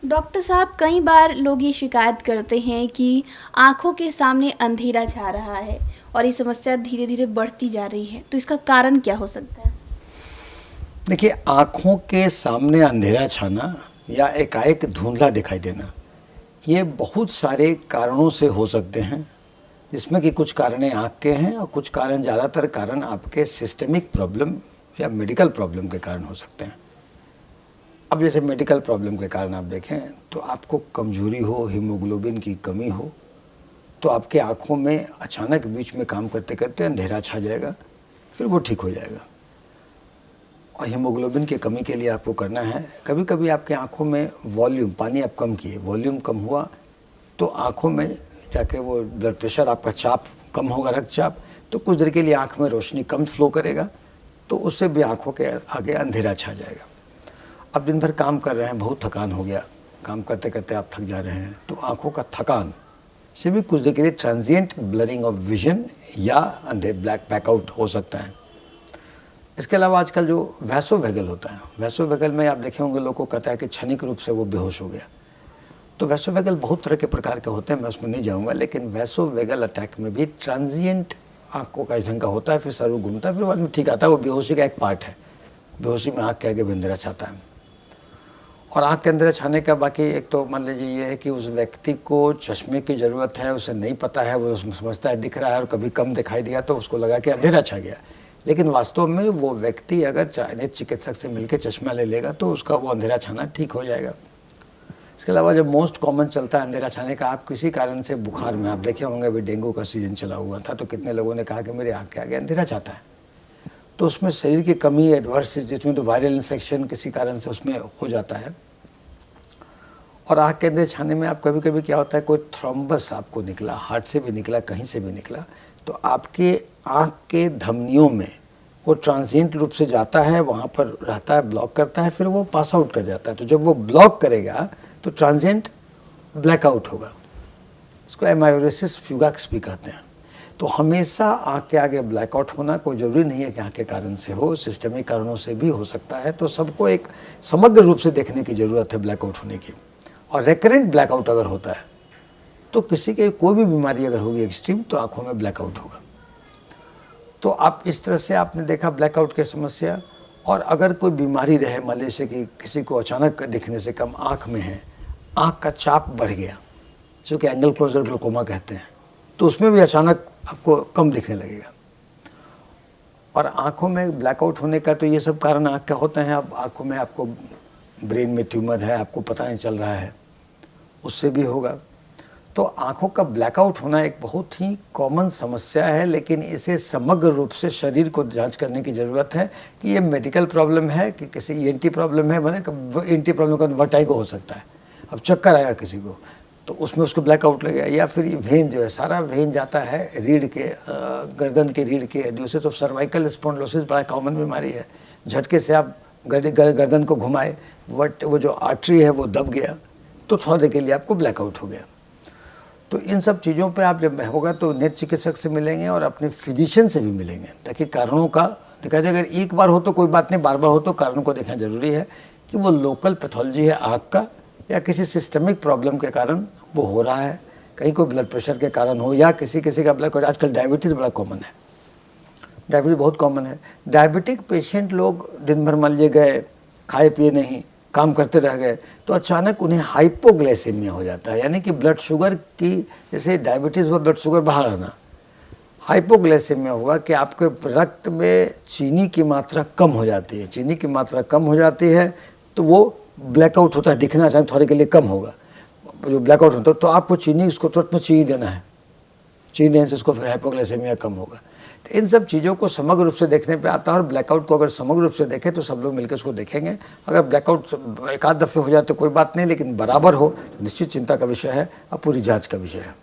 Doctor साहब, कई बार लोग ये शिकायत करते हैं कि आँखों के सामने अंधेरा छा रहा है और ये समस्या धीरे धीरे बढ़ती जा रही है, तो इसका कारण क्या हो सकता है? देखिए, आँखों के सामने अंधेरा छाना या एकाएक धुंधला दिखाई देना, ये बहुत सारे कारणों से हो सकते हैं, जिसमें कि कुछ कारण आँख के हैं और कुछ कारण, ज़्यादातर कारण आपके सिस्टमिक प्रॉब्लम या मेडिकल प्रॉब्लम के कारण हो सकते हैं। अब जैसे मेडिकल प्रॉब्लम के कारण आप देखें तो आपको कमजोरी हो, हीमोग्लोबिन की कमी हो, तो आपके आँखों में अचानक बीच में काम करते करते अंधेरा छा जाएगा, फिर वो ठीक हो जाएगा। और हीमोग्लोबिन की कमी के लिए आपको करना है, कभी कभी आपके आँखों में वॉल्यूम, पानी आप कम किए, वॉल्यूम कम हुआ तो आँखों में जाके वो ब्लड प्रेशर, आपका चाप कम होगा, रक्तचाप, तो कुछ देर के लिए आँख में रोशनी कम फ्लो करेगा, तो उससे भी आँखों के आगे अंधेरा छा जाएगा। अब दिन भर काम कर रहे हैं, बहुत थकान हो गया, काम करते करते आप थक जा रहे हैं, तो आँखों का थकान से भी कुछ देर के लिए ट्रांजिएंट ब्लरिंग ऑफ विजन या ब्लैकआउट हो सकता है। इसके अलावा आजकल जो वैसोवेगल होता है, वैसोवेगल में आप देखे होंगे, लोगों को कहता है कि क्षणिक रूप से वो बेहोश हो गया। तो वैसोवेगल बहुत तरह के प्रकार के होते हैं, मैं उसमें नहीं जाऊंगा, लेकिन वैसोवेगल अटैक में भी ट्रांजिएंट आँखों का इस ढंग का होता है, फिर सर घूमता है, फिर बाद में ठीक आता है। वो बेहोशी का एक पार्ट है, बेहोशी में आँख के आगे अंधेरा छाता है। और आँख के अंदर छाने का बाकी एक तो मान लीजिए ये है कि उस व्यक्ति को चश्मे की ज़रूरत है, उसे नहीं पता है, वो समझता है दिख रहा है और कभी कम दिखाई दिया तो उसको लगा कि अंधेरा छा गया, लेकिन वास्तव में वो व्यक्ति अगर चाहे चिकित्सक से मिलकर चश्मा ले लेगा तो उसका वो अंधेरा छाना ठीक हो जाएगा। इसके अलावा जब मोस्ट कॉमन चलता है अंधेरा छाने का, आप किसी कारण से बुखार में, आप देखे होंगे अभी डेंगू का सीजन चला हुआ था, तो कितने लोगों ने कहा कि मेरे आँख के आगे अंधेरा छाता है, तो उसमें शरीर की कमी, एडवर्स, जिसमें तो वायरल इन्फेक्शन किसी कारण से उसमें हो जाता है। और आँख के अंदर छाने में आप कभी कभी क्या होता है, कोई थ्रोम्बस आपको निकला, हार्ट से भी निकला, कहीं से भी निकला, तो आपके आँख के धमनियों में वो ट्रांजिएंट रूप से जाता है, वहाँ पर रहता है, ब्लॉक करता है, फिर वो पास आउट कर जाता है। तो जब वो ब्लॉक करेगा तो ट्रांजिएंट ब्लैकआउट होगा, इसको एमायोरेसिस फ्यूगाक्स भी कहते हैं। तो हमेशा आँख के आगे ब्लैकआउट होना कोई ज़रूरी नहीं है कि आँख के कारण से हो, सिस्टमिक कारणों से भी हो सकता है। तो सबको एक समग्र रूप से देखने की ज़रूरत है ब्लैकआउट होने की। और रेकरेंट ब्लैकआउट अगर होता है तो किसी के कोई भी बीमारी अगर होगी एक्सट्रीम, तो आँखों में ब्लैकआउट होगा। तो आप इस तरह से आपने देखा ब्लैकआउट की समस्या। और अगर कोई बीमारी रहे, मान लीजिए कि किसी को अचानक दिखने से कम आँख में है, आँख का चाप बढ़ गया, जो कि एंगल क्लोजर ग्लूकोमा कहते हैं, तो उसमें भी अचानक आपको कम दिखने लगेगा। और आँखों में ब्लैकआउट होने का तो ये सब कारण आँख का होते हैं। अब आँखों में आपको ब्रेन में ट्यूमर है, आपको पता नहीं चल रहा है, उससे भी होगा। तो आँखों का ब्लैकआउट होना एक बहुत ही कॉमन समस्या है, लेकिन इसे समग्र रूप से शरीर को जांच करने की ज़रूरत है कि ये मेडिकल प्रॉब्लम है कि किसी ईएनटी प्रॉब्लम है। मतलब ईएनटी प्रॉब्लम का वर्टाइगो हो सकता है, अब चक्कर आएगा किसी को तो उसमें उसको ब्लैकआउट लगेगा। या फिर ये वेन जो है, सारा वेन जाता है रीढ़ के, गर्दन के रीढ़ के हड्डियों से। तो सर्वाइकल स्पॉन्डिलोसिस बड़ा कॉमन बीमारी है। झटके से आप गर्दन को घुमाए, वो जो आर्टरी है वो दब गया, तो थोड़ी देर के लिए आपको ब्लैकआउट हो गया। तो इन सब चीज़ों पे आप जब होगा तो नेत्र चिकित्सक से मिलेंगे और अपने फिजिशियन से भी मिलेंगे, ताकि कारणों का देखा जाए। अगर एक बार हो तो कोई बात नहीं, बार बार हो तो कारणों को देखना जरूरी है कि वो लोकल पैथोलॉजी है आँख का, या किसी सिस्टमिक प्रॉब्लम के कारण वो हो रहा है, कहीं कोई ब्लड प्रेशर के कारण हो, या किसी का ब्लड, आजकल डायबिटीज़ बड़ा कॉमन है, डायबिटीज़ बहुत कॉमन है। डायबिटिक पेशेंट लोग दिन भर मान लिए गए, खाए पिए नहीं, काम करते रह गए, तो अचानक उन्हें हाइपोग्लाइसेमिया हो जाता है, यानी कि ब्लड शुगर की, जैसे डायबिटीज़ हुआ ब्लड शुगर बढ़ा रहना, हाइपोग्लाइसेमिया हुआ कि आपके रक्त में चीनी की मात्रा कम हो जाती है। चीनी की मात्रा कम हो जाती है तो वो ब्लैकआउट होता है, दिखना चाहिए थोड़े के लिए कम होगा जो ब्लैकआउट होता है, तो आपको चीनी, उसको तुरंत में चीनी देना है, चीनी देने से उसको फिर हाइपोग्लाइसेमिया कम होगा। तो इन सब चीज़ों को समग्र रूप से देखने पे आता है। और ब्लैकआउट को अगर समग्र रूप से देखें तो सब लोग मिलकर उसको देखेंगे। अगर ब्लैकआउट एक आध दफ़े हो जाए तो कोई बात नहीं, लेकिन बराबर हो तो निश्चित चिंता का विषय है और पूरी जांच का विषय है।